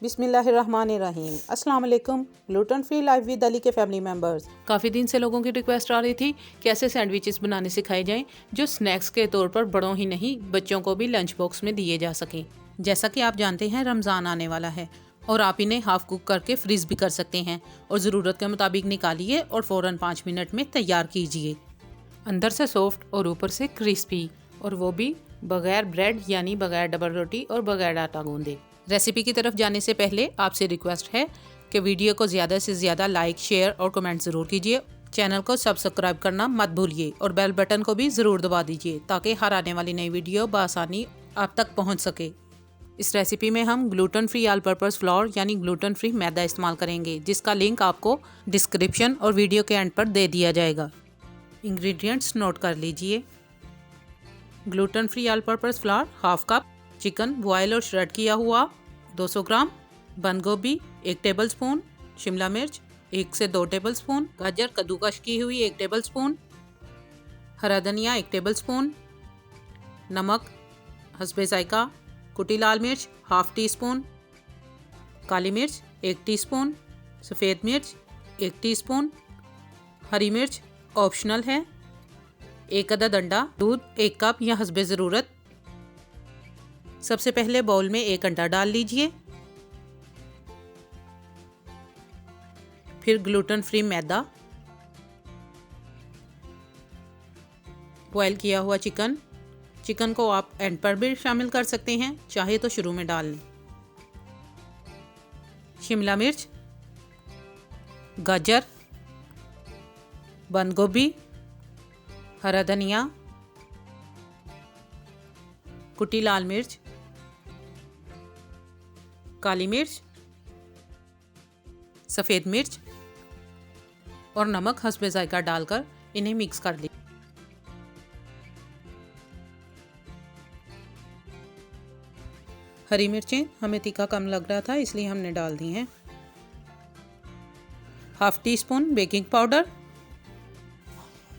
बिस्मिल्लाहिर्रहमानिर्रहीम। अस्सलाम वालेकुम। Gluten free life with Ali के फैमिली मेंबर्स। काफ़ी दिन से लोगों की रिक्वेस्ट आ रही थी कि ऐसे सैंडविचेस बनाने सिखाए जाएं जो स्नैक्स के तौर पर बड़ों ही नहीं बच्चों को भी लंच बॉक्स में दिए जा सकें। जैसा कि आप जानते हैं रमज़ान आने वाला है और आप इन्हें हाफ कुक करके फ्रीज भी कर सकते हैं और ज़रूरत के मुताबिक निकालिए और फ़ौरन 5 मिनट में तैयार कीजिए। अंदर से सॉफ्ट और ऊपर से क्रिस्पी, और वो भी बगैर ब्रेड यानी बगैर डबल रोटी और बगैर आटा गूंदे। रेसिपी की तरफ जाने से पहले आपसे रिक्वेस्ट है कि वीडियो को ज़्यादा से ज़्यादा लाइक, शेयर और कमेंट ज़रूर कीजिए। चैनल को सब्सक्राइब करना मत भूलिए और बेल बटन को भी ज़रूर दबा दीजिए ताकि हर आने वाली नई वीडियो बआसानी आप तक पहुंच सके। इस रेसिपी में हम gluten free all purpose floor यानी ग्लूटेन फ्री मैदा इस्तेमाल करेंगे, जिसका लिंक आपको डिस्क्रिप्शन और वीडियो के एंड पर दे दिया जाएगा। इंग्रेडिएंट्स नोट कर लीजिए। Gluten free all purpose flour half cup, chicken boil और श्रेड किया हुआ 200 ग्राम, बंद गोभी 1 टेबलस्पून, शिमला मिर्च 1 से 2 टेबलस्पून, गाजर कद्दूकश की हुई 1 टेबलस्पून, हरा धनिया 1 टेबलस्पून, नमक हस्बे जायका, कुटी लाल मिर्च हाफ टी स्पून, काली मिर्च 1 टीस्पून, सफ़ेद मिर्च 1 टीस्पून, हरी मिर्च ऑप्शनल है, 1 अदद अंडा, दूध 1 कप या हस्बे ज़रूरत। सबसे पहले बाउल में 1 अंडा डाल लीजिए, फिर ग्लूटेन फ्री मैदा, बॉयल किया हुआ चिकन को आप एंड पर भी शामिल कर सकते हैं, चाहे तो शुरू में डाल लें, शिमला मिर्च, गाजर, बंद गोभी, हरा धनिया, कुटी लाल मिर्च, काली मिर्च, सफ़ेद मिर्च और नमक हस्बे जायका डालकर इन्हें मिक्स कर लीजिए। हरी मिर्चें हमें तीखा कम लग रहा था इसलिए हमने डाल दी हैं। Half tea spoon baking powder.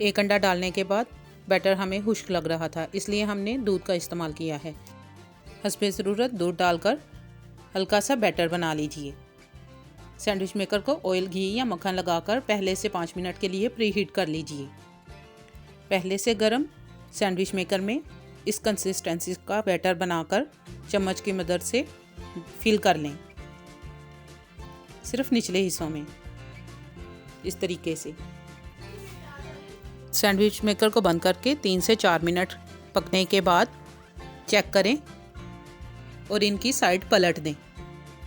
1 अंडा डालने के बाद बैटर हमें खुश्क लग रहा था इसलिए हमने दूध का इस्तेमाल किया है। हस्बे ज़रूरत दूध डालकर हल्का सा बैटर बना लीजिए। सैंडविच मेकर को ऑयल, घी या मक्खन लगाकर पहले से 5 मिनट के लिए प्री हीट कर लीजिए। पहले से गर्म सैंडविच मेकर में इस कंसिस्टेंसी का बैटर बनाकर चम्मच की मदद से फिल कर लें, सिर्फ निचले हिस्सों में, इस तरीके से। सैंडविच मेकर को बंद करके 3 से 4 मिनट पकने के बाद चेक करें और इनकी साइड पलट दें।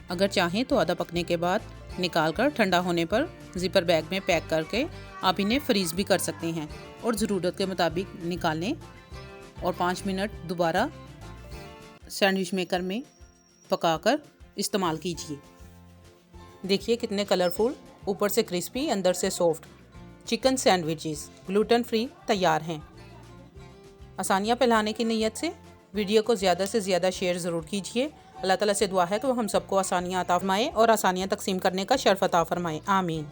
अगर चाहें तो आधा पकने के बाद निकालकर ठंडा होने पर जिपर बैग में पैक करके आप इन्हें फ्रीज़ भी कर सकते हैं और ज़रूरत के मुताबिक निकालें और 5 मिनट दोबारा सैंडविच मेकर में पकाकर इस्तेमाल कीजिए। देखिए कितने कलरफुल, ऊपर से क्रिस्पी, अंदर से soft chicken sandwiches gluten free तैयार हैं। आसानियाँ फैलाने की नीयत से वीडियो को ज़्यादा से ज़्यादा शेयर ज़रूर कीजिए। अल्लाह ताला से दुआ है कि वो हम सबको आसानियाँ अता फरमाए और आसानियाँ तकसीम करने का शर्फ अता फरमाए। आमीन।